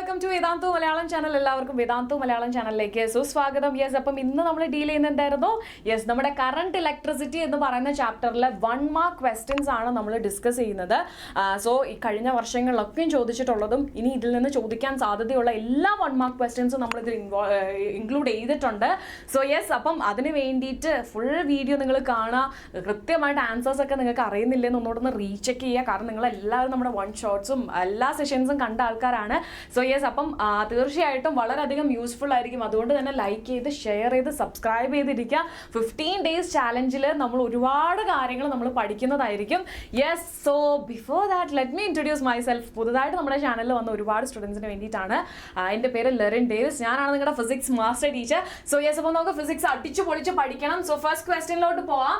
welcome to Vedantu Malayalam channel. എല്ലാവർക്കും Vedantu Malayalam ചാനലിലേക്ക് സ്വാഗതം. യെസ്, അപ്പം ഇന്ന് നമ്മൾ ഡീൽ ചെയ്യുന്നത് എന്തായിരുന്നു? യെസ്, നമ്മുടെ കറണ്ട് ഇലക്ട്രിസിറ്റി എന്ന് പറയുന്ന ചാപ്റ്ററിലെ 1 മാർക്ക് ക്വസ്റ്റ്യൻസ് ആണ് നമ്മൾ ഡിസ്കസ് ചെയ്യുന്നത്. സോ ഈ കഴിഞ്ഞ വർഷങ്ങളിലൊക്കെയും ചോദിച്ചിട്ടുള്ളതും ഇനി ഇതിൽ നിന്ന് ചോദിക്കാൻ സാധ്യതയുള്ള എല്ലാ 1 മാർക്ക് ക്വസ്റ്റ്യൻസും നമ്മൾ ഇതിൽ ഇൻക്ലൂഡ് ചെയ്തിട്ടുണ്ട്. സോ യെസ്, അപ്പം അതിന് വേണ്ടിയിട്ട് ഫുൾ വീഡിയോ നിങ്ങൾ കാണുക. കൃത്യമായിട്ട് ആൻസേഴ്സ് ഒക്കെ നിങ്ങൾക്ക് അറിയുന്നില്ലെന്ന് ഒന്നുകൂടെ റീചെക്ക് ചെയ്യുക. കാരണം നിങ്ങൾ എല്ലാവരും നമ്മുടെ വൺ ഷോട്ട്സും എല്ലാ സെഷൻസും കണ്ട ആൾക്കാരാണ്. സോ യെസ്, അപ്പം തീർച്ചയായിട്ടും വളരെയധികം യൂസ്ഫുൾ ആയിരിക്കും. അതുകൊണ്ട് തന്നെ ലൈക്ക് ചെയ്ത് ഷെയർ ചെയ്ത് സബ്സ്ക്രൈബ് ചെയ്തിരിക്കുക. 15 ഡേയ്സ് ചാലഞ്ചിൽ നമ്മൾ ഒരുപാട് കാര്യങ്ങൾ നമ്മൾ പഠിക്കുന്നതായിരിക്കും. Yes, so before that let me introduce myself. പുതുതായിട്ട് നമ്മുടെ ചാനലിൽ വന്ന ഒരുപാട് സ്റ്റുഡൻസിന് വേണ്ടിയിട്ടാണ്. എൻ്റെ പേര് ലെറിൻ ഡേവിസ്. ഞാനാണ് നിങ്ങളുടെ physics master teacher. So yes, അപ്പോൾ നമുക്ക് ഫിസിക്സ് അടിച്ചു പൊളിച്ച് പഠിക്കണം. സോ ഫസ്റ്റ് ക്വസ്റ്റ്യനിലോട്ട് പോവാം.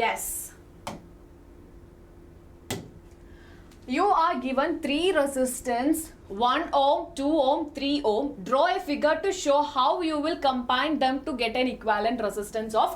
Yes, you are given 3 resistance, 1 ohm, 2 ohm, 3 ohm. Draw a figure to show how you will combine them to get an equivalent resistance of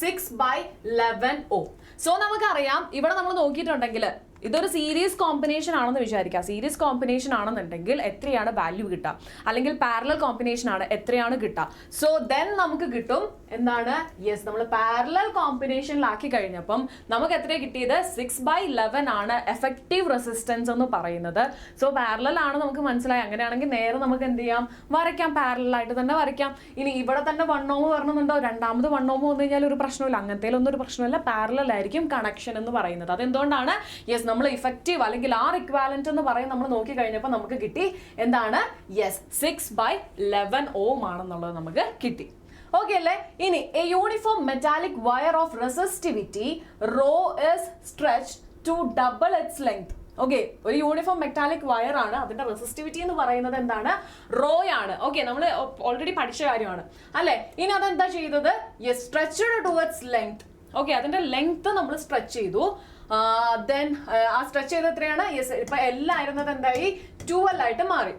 6/11 ohm. So നമുക്കറിയാം, ഇവിടെ നമ്മൾ നോക്കിയിട്ടുണ്ടെങ്കിൽ ഇതൊരു സീരീസ് കോമ്പിനേഷൻ ആണെന്ന് വിചാരിക്കുക. സീരീസ് കോമ്പിനേഷൻ ആണെന്നുണ്ടെങ്കിൽ എത്രയാണ് value കിട്ടുക, അല്ലെങ്കിൽ പാരലൽ കോമ്പിനേഷൻ ആണ് എത്രയാണ് കിട്ടുക. സോ ദെൻ നമുക്ക് കിട്ടും എന്താണ്? യെസ്, നമ്മൾ പാരലൽ കോമ്പിനേഷനിലാക്കി കഴിഞ്ഞപ്പം നമുക്ക് എത്രയാണ് കിട്ടിയത്? 6/11 ആണ് എഫക്റ്റീവ് റെസിസ്റ്റൻസ് എന്ന് പറയുന്നത്. സോ പാരലൽ ആണ് നമുക്ക് മനസ്സിലായി. അങ്ങനെയാണെങ്കിൽ നേരെ നമുക്ക് എന്ത് ചെയ്യാം? വരയ്ക്കാം, പാരലലായിട്ട് തന്നെ വരയ്ക്കാം. ഇനി ഇവിടെ തന്നെ 1 ohm വരണമെന്നുണ്ടോ, രണ്ടാമത് 1 ohm വന്നു കഴിഞ്ഞാൽ ഒരു പ്രശ്നമില്ല. അങ്ങനത്തേലൊന്നും ഒരു പ്രശ്നമില്ല. പാരലൽ ആയിരിക്കും കണക്ഷൻ എന്ന് പറയുന്നത്. അതെന്തുകൊണ്ടാണ്? യെസ്, നമ്മൾ ഇഫക്റ്റീവ് അല്ലെങ്കിൽ ആർ ഇക്വാലന്റ് എന്ന് പറയും. നമ്മൾ നോക്കി കഴിഞ്ഞപ്പോൾ നമുക്ക് കിട്ടി എന്താണ്? യെസ്, 6/11 ohm ആണെന്നുള്ളത് നമുക്ക് കിട്ടി. ഓക്കെ അല്ലേ? ഇനി a uniform metallic wire of resistivity rho is stretched to double its length. Okay, ഒരു യൂണിഫോം മെറ്റാലിക് വയർ ആണ്. അതിന്റെ റെസിസ്റ്റിവിറ്റി എന്ന് പറയുന്നത് എന്താണ്? റോ ആണ്. ഓക്കെ, നമ്മൾ ഓൾറെഡി പഠിച്ച കാര്യമാണ് അല്ലെ? ഇനി അതെന്താ ചെയ്തത്? Yes, stretched to its length. Okay, അതിന്റെ ലെങ്ത് നമ്മൾ സ്ട്രെച്ച് ചെയ്തു. ദെൻ ആ സ്ട്രെച്ച് ചെയ്ത് എത്രയാണ്? യെസ്, ഇപ്പൊ L ആയിരുന്നത് എന്തായി? 12 ആയിട്ട് മാറി.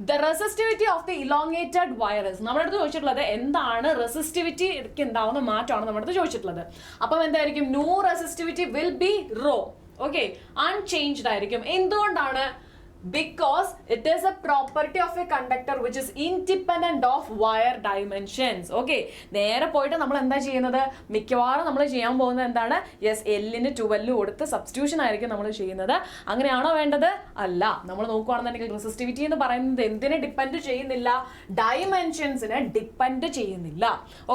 The resistivity of the elongated wires. നമ്മുടെ അടുത്ത് ചോദിച്ചിട്ടുള്ളത് എന്താണ് റെസിസ്റ്റിവിറ്റിക്ക് ഉണ്ടാവുന്ന മാറ്റമാണ് നമ്മുടെ അടുത്ത് ചോദിച്ചിട്ടുള്ളത്. അപ്പം എന്തായിരിക്കും? New resistivity will be rho. Okay, unchanged ആയിരിക്കും. എന്തുകൊണ്ടാണ്? Because it is a property of a conductor which is independent of wire dimensions. Okay, നേരെ പോയിട്ട് നമ്മൾ എന്താ ചെയ്യുന്നത്? മിക്കവാറും നമ്മൾ ചെയ്യാൻ പോകുന്നത് എന്താണ്? യെസ്, L-ന് 12 കൊടുത്ത് സബ്സ്റ്റിറ്റ്യൂഷൻ ആയിരിക്കും നമ്മൾ ചെയ്യുന്നത്. അങ്ങനെയാണോ വേണ്ടത്? അല്ല. നമ്മൾ നോക്കുകയാണെന്നുണ്ടെങ്കിൽ റെസിസ്റ്റിവിറ്റി എന്ന് പറയുന്നത് എന്തിനെ ഡിപ്പെൻഡ് ചെയ്യുന്നില്ല? ഡയമെൻഷൻസിനെ ഡിപ്പെൻഡ് ചെയ്യുന്നില്ല.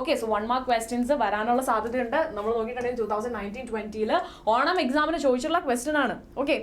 ഓക്കെ, സോ 1 മാർക്ക് ക്വസ്റ്റ്യൻസ് വരാനുള്ള സാധ്യതയുണ്ട്. നമ്മൾ നോക്കിയിട്ടുണ്ടെങ്കിൽ 2019-20 ഓണം എക്സാമിന് ചോദിച്ചിട്ടുള്ള ക്വസ്റ്റ്യൻ ആണ്. ഓക്കെ,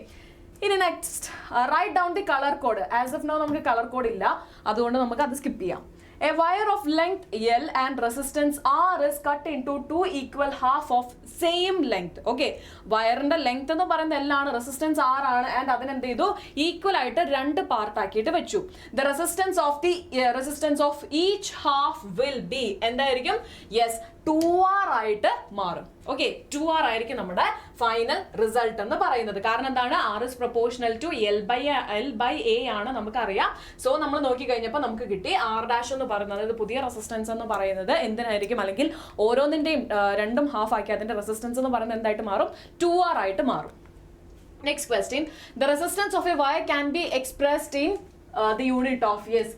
ഇനി next write down the colour code. As of now നമുക്ക് കളർ കോഡ് ഇല്ല, അതുകൊണ്ട് നമുക്ക് അത് സ്കിപ്പ് ചെയ്യാം. A wire of length L and resistance R is cut into 2 equal half of same length. Okay, വയറിന്റെ length എന്ന് പറയുന്നത് L ആണ്, റെസിസ്റ്റൻസ് R ആണ്. ആൻഡ് അതിനെന്ത് ചെയ്തു? ഈക്വൽ ആയിട്ട് 2 പാർട്ട് ആക്കിയിട്ട് വെച്ചു. The resistance of each half will be എന്തായിരിക്കും? യെസ്, 2R ആയിട്ട് മാറും. ഓക്കെ, 2R ആയിരിക്കും നമ്മുടെ ഫൈനൽ റിസൾട്ട് എന്ന് പറയുന്നത്. കാരണം എന്താണ്? R is proportional to L/A ആണ് നമുക്കറിയാം. സോ നമ്മൾ നോക്കി കഴിഞ്ഞപ്പോൾ നമുക്ക് കിട്ടി R' എന്ന് പറയുന്നത്, അതായത് പുതിയ റെസിസ്റ്റൻസ് എന്ന് പറയുന്നത് എന്തിനായിരിക്കും? അല്ലെങ്കിൽ ഓരോന്നിന്റെയും 2 ഹാഫ് ആക്കി അതിന്റെ റെസിസ്റ്റൻസ് എന്ന് പറയുന്നത് എന്തായിട്ട് മാറും? 2R ആയിട്ട് മാറും. Next question. The resistance of a wire can be expressed in the unit of yes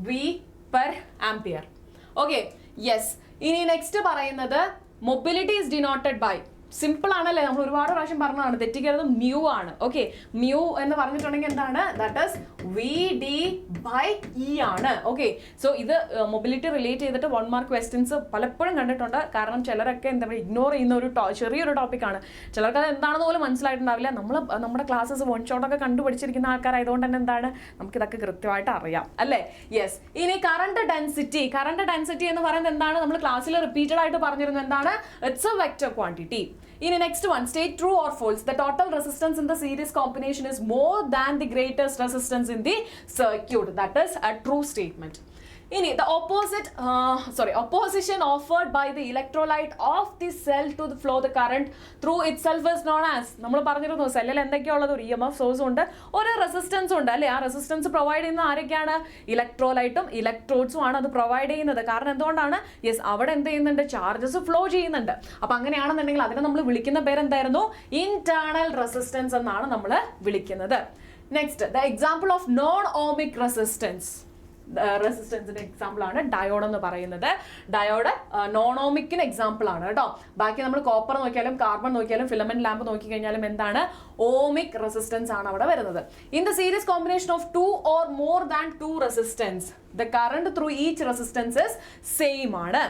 V/Ampere. Okay, yes. ഇനി നെക്സ്റ്റ് പറയുന്നത് mobility is denoted by. Simple ആണല്ലേ, നമ്മൾ ഒരുപാട് പ്രാവശ്യം പറഞ്ഞതാണ്, തെറ്റിക്കരുത്. മ്യൂ ആണ്. ഓക്കെ, മ്യൂ എന്ന് പറഞ്ഞിട്ടുണ്ടെങ്കിൽ എന്താണ്? ദാറ്റ് ഈസ് VD/E ആണ്. ഓക്കെ, സോ ഇത് മൊബിലിറ്റി റിലേറ്റ് ചെയ്തിട്ട് 1 മാർക്ക് ക്വസ്റ്റ്യൻസ് പലപ്പോഴും കണ്ടിട്ടുണ്ട്. കാരണം ചിലരൊക്കെ എന്താ പറയുക, ഇഗ്നോർ ചെയ്യുന്ന ഒരു ചെറിയൊരു ടോപ്പിക്കാണ്. ചിലർക്ക് അത് എന്താണെന്ന് പോലും മനസ്സിലായിട്ടുണ്ടാവില്ല. നമ്മുടെ ക്ലാസ്സസ് 1 ഷോട്ടൊക്കെ കണ്ടുപിടിച്ചിരിക്കുന്ന ആൾക്കാരായതുകൊണ്ട് തന്നെ എന്താണ്, നമുക്കിതൊക്കെ കൃത്യമായിട്ട് അറിയാം അല്ലേ? യെസ്. ഇനി കറണ്ട് ഡെൻസിറ്റി എന്ന് പറയുന്നത് എന്താണ്? നമ്മൾ ക്ലാസ്സിൽ റിപ്പീറ്റഡ് ആയിട്ട് പറഞ്ഞിരുന്നു. എന്താണ്? It's a vector quantity. ഇനി next one, state true or false. The total resistance in the series combination is more than the greatest resistance in the circuit. That is a true statement. ഇനി the opposition offered by the electrolyte of the cell to flow the current through itself is known as. നമ്മൾ പറഞ്ഞിരുന്നു സെല്ലിൽ എന്തൊക്കെയുള്ളത്? ഒരു EMF source ഉണ്ട്, ഒരു resistance ഉണ്ട് അല്ലേ? ആ റെസിസ്റ്റൻസ് പ്രൊവൈഡ് ചെയ്യുന്ന ആരൊക്കെയാണ്? ഇലക്ട്രോലൈറ്റും ഇലക്ട്രോഡ്സും ആണ് അത് പ്രൊവൈഡ് ചെയ്യുന്നത്. കാരണം എന്തുകൊണ്ടാണ്? യെസ്, അവിടെ എന്ത് ചെയ്യുന്നുണ്ട്? ചാർജസ് ഫ്ലോ ചെയ്യുന്നുണ്ട്. അപ്പൊ അങ്ങനെയാണെന്നുണ്ടെങ്കിൽ അതിനെ നമ്മൾ വിളിക്കുന്ന പേരെന്തായിരുന്നു? ഇന്റേണൽ റെസിസ്റ്റൻസ് എന്നാണ് നമ്മൾ വിളിക്കുന്നത്. Next, the example of non ohmic resistance. റെസിസ്റ്റൻസിന്റെ എക്സാമ്പിൾ ആണ് ഡയോഡ് എന്ന് പറയുന്നത്. ഡയോഡ് നോണോമിക്കിന് എക്സാമ്പിൾ ആണ് കേട്ടോ. ബാക്കി നമ്മൾ കോപ്പർ നോക്കിയാലും കാർബൺ നോക്കിയാലും ഫിലമെന്റ് ലാമ്പ് നോക്കി കഴിഞ്ഞാലും എന്താണ്, ഓമിക് റെസിസ്റ്റൻസ് ആണ് അവിടെ വരുന്നത്. In the series combination of 2 or more than 2 resistance, the current through each resistance is same ആണ്.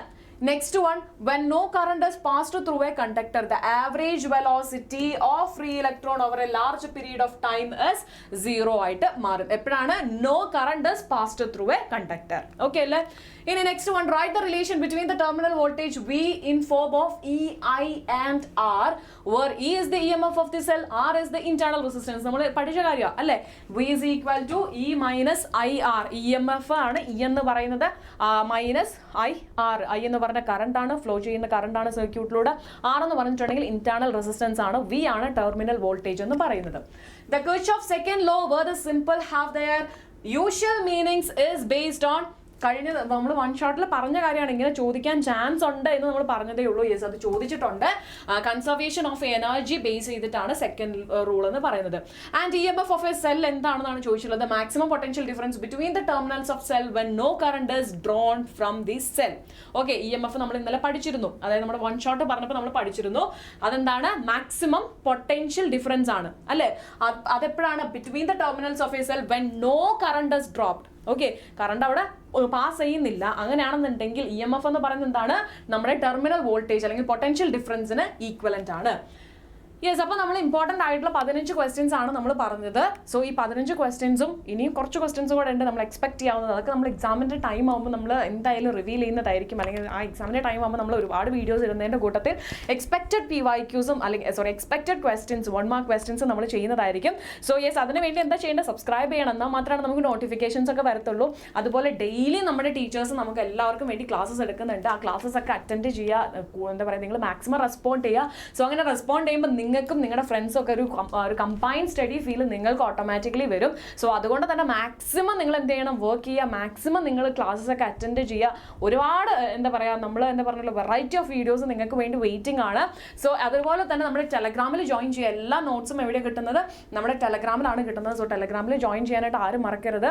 Next one, when no current is passed through a conductor, the average velocity of free electron over a large period of time is 0 ആയിട്ട് മാറും. എപ്പോഴാണ് no current is passed through a conductor. Okay അല്ലേ? ഇനി next one, write the relation between the terminal voltage V in form of E, I and R, where E is the EMF of the cell, R is the internal resistance. നമ്മൾ പഠിച്ച കാര്യം അല്ലേ? V is equal to E minus IR. EMF ആണ് E എന്ന് പറയുന്നത്, minus IR. I എന്ന് പറഞ്ഞ current ആണ്, ഫ്ലോ ചെയ്യുന്ന കറണ്ട് ആണ് സർക്യൂട്ടിലൂടെ. R എന്ന് പറഞ്ഞിട്ടുണ്ടെങ്കിൽ ഇന്റേണൽ റെസിസ്റ്റൻസ് ആണ്. V ആണ് ടെർമിനൽ വോൾട്ടേജ് എന്ന് പറയുന്നത്. The Kirchhoff's second law, where the simple have their usual meanings, is based on കഴിഞ്ഞ നമ്മൾ വൺ ഷോട്ടിൽ പറഞ്ഞ കാര്യമാണ്. ഇങ്ങനെ ചോദിക്കാൻ ചാൻസ് ഉണ്ട് എന്ന് നമ്മൾ പറഞ്ഞതേ ഉള്ളൂ. യെസ്, അത് ചോദിച്ചിട്ടുണ്ട്. കൺസർവേഷൻ ഓഫ് എനർജി ബേസ് ചെയ്തിട്ടാണ് സെക്കൻഡ് റൂൾ എന്ന് പറയുന്നത്. And EMF of a cell എന്താണെന്നാണ് ചോദിച്ചിട്ടുള്ളത്. Maximum potential difference between the terminals of cell when no current is drawn from the cell. Okay, EMF നമ്മൾ ഇന്നലെ പഠിച്ചിരുന്നു. അതായത് നമ്മുടെ വൺ ഷോട്ട് പറഞ്ഞപ്പോൾ നമ്മൾ പഠിച്ചിരുന്നു. അതെന്താണ്, മാക്സിമം പൊട്ടൻഷ്യൽ ഡിഫറൻസ് ആണ് അല്ലേ. അതെപ്പോഴാണ്, between the terminals of a cell when no current is dropped. Okay, current അവിടെ പാസ് ചെയ്യുന്നില്ല. അങ്ങനെയാണെന്നുണ്ടെങ്കിൽ EMF എന്ന് പറയുന്നത് എന്താണ്, നമ്മുടെ ടെർമിനൽ വോൾട്ടേജ് അല്ലെങ്കിൽ പൊട്ടൻഷ്യൽ ഡിഫറൻസിന് ഈക്വലന്റ് ആണ്. യെസ്, അപ്പോൾ നമ്മൾ ഇമ്പോർട്ടൻ്റ് ആയിട്ടുള്ള 15 ക്വസ്റ്റ്യൻസ് ആണ് നമ്മൾ പറഞ്ഞത്. സോ ഈ 15 ക്വസ്റ്റ്യൻസും ഇനിയും കുറച്ച് ക്വസ്റ്റ്യൻസ് കൂടെ ഉണ്ട് നമ്മൾ എക്സ്പെക്ട് ചെയ്യാവുന്നത്. അതൊക്കെ നമ്മൾ എക്സാമിൻ്റെ ടൈം ആകുമ്പോൾ നമ്മൾ എന്തായാലും റിവീൽ ചെയ്യുന്നതായിരിക്കും. അല്ലെങ്കിൽ ആ എക്സാമിൻ്റെ ടൈം ആകുമ്പോൾ നമ്മൾ ഒരുപാട് വീഡിയോസ് ഇടുന്നതിൻ്റെ കൂട്ടത്തിൽ എക്സ്പെക്റ്റഡ് PYQസും അല്ലെങ്കിൽ എക്സ്പെക്റ്റഡ് ക്വസ്റ്റ്യൻസ് 1 മാർക്ക് ക്വസ്റ്റ്യൻസ് നമ്മൾ ചെയ്യുന്നതായിരിക്കും. സോ യെസ്, അതിന് വേണ്ടി എന്താ ചെയ്യേണ്ടത്, സബ്സ്ക്രൈബ് ചെയ്യണം. എന്നാൽ മാത്രമാണ് നമുക്ക് നോട്ടിഫിക്കേഷൻസ് ഒക്കെ വരത്തുള്ളൂ. അതുപോലെ ഡെയിലി നമ്മുടെ ടീച്ചേഴ്സ് നമുക്ക് എല്ലാവർക്കും വേണ്ടി ക്ലാസ്സസ് എടുക്കുന്നുണ്ട്. ആ ക്ലാസ്സസ് ഒക്കെ അറ്റൻഡ് ചെയ്യുക. എന്താ പറയുക, നിങ്ങൾ മാക്സിമം റെസ്പോണ്ട് ചെയ്യുക. സോ അങ്ങനെ റെസ്പോണ്ട് ചെയ്യുമ്പോൾ നിങ്ങൾക്കും നിങ്ങളുടെ ഫ്രണ്ട്സും ഒക്കെ ഒരു കമ്പൈൻ സ്റ്റഡി ഫീൽ നിങ്ങൾക്ക് ഓട്ടോമാറ്റിക്കലി വരും. സോ അതുകൊണ്ട് തന്നെ മാക്സിമം നിങ്ങൾ എന്ത് ചെയ്യണം, വർക്ക് ചെയ്യുക. മാക്സിമം നിങ്ങൾ ക്ലാസ്സസ് ഒക്കെ അറ്റൻഡ് ചെയ്യുക. ഒരുപാട് എന്താ പറയുക, നമ്മൾ എന്താ പറഞ്ഞല്ലോ, വെറൈറ്റി ഓഫ് വീഡിയോസ് നിങ്ങൾക്ക് വേണ്ടി വെയിറ്റിംഗ് ആണ്. സോ അതുപോലെ തന്നെ നമ്മുടെ ടെലഗ്രാമിൽ ജോയിൻ ചെയ്യുക. എല്ലാ നോട്ട്സും എവിടെ കിട്ടുന്നത്, നമ്മുടെ ടെലഗ്രാമിലാണ് കിട്ടുന്നത്. സോ ടെലഗ്രാമിൽ ജോയിൻ ചെയ്യാനായിട്ട് ആരും മറക്കരുത്.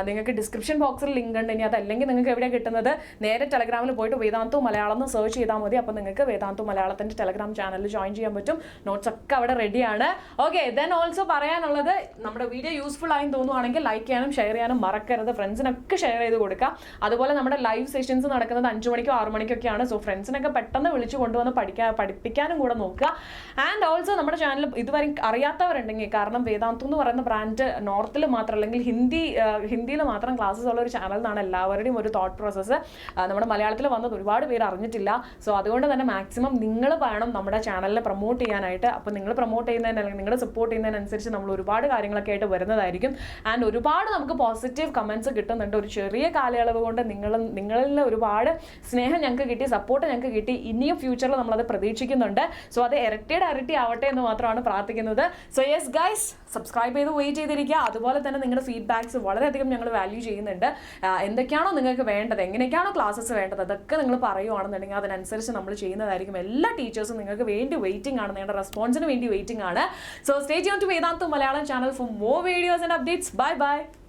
നിങ്ങൾക്ക് ഡിസ്ക്രിപ്ഷൻ ബോക്സിൽ ലിങ്ക് ഉണ്ട്. ഇനി അതല്ലെങ്കിൽ നിങ്ങൾക്ക് എവിടെ കിട്ടുന്നത്, നേരെ ടെലഗ്രാമിൽ പോയിട്ട് വേദാന്തു മലയാളം എന്ന് സെർച്ച് ചെയ്താൽ മതി. അപ്പോൾ നിങ്ങൾക്ക് വേദാന്തു മലയാളത്തിൻ്റെ ടെലഗ്രാം ചാനലിൽ ജോയിൻ ചെയ്യാൻ പറ്റും. നോട്ട്സ് ഒക്കെ അവിടെ റെഡിയാണ്. ഓക്കെ, ദെൻ ഓൾസോ പറയാനുള്ളത്, നമ്മുടെ വീഡിയോ യൂസ്ഫുൾ ആയി തോന്നുവാണെങ്കിൽ ലൈക്ക് ചെയ്യാനും ഷെയർ ചെയ്യാനും മറക്കരുത്. ഫ്രണ്ട്സിനൊക്കെ ഷെയർ ചെയ്ത് കൊടുക്കുക. അതുപോലെ നമ്മുടെ ലൈവ് സെഷൻസ് നടക്കുന്നത് 5 മണിക്കോ 6 മണിക്കൊക്കെയാണ്. സോ ഫ്രണ്ട്സിനൊക്കെ പെട്ടെന്ന് വിളിച്ചു കൊണ്ടുവന്ന് പഠിപ്പിക്കാനും കൂടെ നോക്കുക. ആൻഡ് ഓൾസോ നമ്മുടെ ചാനൽ ഇതുവരെ അറിയാത്തവരുണ്ടെങ്കിൽ, കാരണം വേദാന്തു എന്ന് പറയുന്ന ബ്രാൻഡ് നോർത്തിൽ മാത്രം അല്ലെങ്കിൽ ഹിന്ദിയിൽ മാത്രം ക്ലാസ്സസ് ഉള്ള ഒരു ചാനൽ എന്നാണ് എല്ലാവരുടെയും ഒരു തോട്ട് പ്രോസസ്സ്. നമ്മുടെ മലയാളത്തിൽ വന്നത് ഒരുപാട് പേര് അറിഞ്ഞിട്ടില്ല. സോ അതുകൊണ്ട് തന്നെ മാക്സിമം നിങ്ങൾ വേണം നമ്മുടെ ചാനലിനെ പ്രൊമോട്ട് ചെയ്യാനായിട്ട്. അപ്പോൾ നിങ്ങൾ പ്രൊമോട്ട് ചെയ്യുന്നതിന് അല്ലെങ്കിൽ നിങ്ങൾ സപ്പോർട്ട് ചെയ്യുന്നതിനനുസരിച്ച് നമ്മൾ ഒരുപാട് കാര്യങ്ങളൊക്കെ ആയിട്ട് വരുന്നതായിരിക്കും. ആൻഡ് ഒരുപാട് നമുക്ക് പോസിറ്റീവ് കമൻസ് കിട്ടുന്നുണ്ട്. ഒരു ചെറിയ കാലയളവ് കൊണ്ട് നിങ്ങളിൽ ഒരുപാട് സ്നേഹം ഞങ്ങൾക്ക് കിട്ടി, സപ്പോർട്ട് ഞങ്ങൾക്ക് കിട്ടി. ഇനിയും ഫ്യൂച്ചറിൽ നമ്മളത് പ്രതീക്ഷിക്കുന്നുണ്ട്. സോ അത് ഇരട്ടി ആവട്ടെ എന്ന് മാത്രമാണ് പ്രാർത്ഥിക്കുന്നത്. സോ യെസ് ഗൈസ്, സബ്സ്ക്രൈബ് ചെയ്ത് വെയിറ്റ് ചെയ്തിരിക്കുക. അതുപോലെ തന്നെ നിങ്ങളുടെ ഫീഡ്ബാക്സ് വളരെയധികം ഞങ്ങൾ വാല്യൂ ചെയ്യുന്നുണ്ട്. എന്തൊക്കെയാണോ നിങ്ങൾക്ക് വേണ്ടത്, എങ്ങനെയൊക്കെയാണോ ക്ലാസ്സസ് വേണ്ടത്, അതൊക്കെ നിങ്ങൾ പറയുകയാണെന്നുണ്ടെങ്കിൽ അതിനനുസരിച്ച് നമ്മൾ ചെയ്യുന്നതായിരിക്കും. എല്ലാ ടീച്ചേഴ്സും നിങ്ങൾക്ക് വേണ്ടി വെയിറ്റിംഗ് ആണ്, നിങ്ങളുടെ റെസ്പോൺസിന് വേണ്ടി വെയിറ്റിംഗ് ആണ്. So stay tuned to Vedantu Malayalam channel for more videos and updates. Bye bye.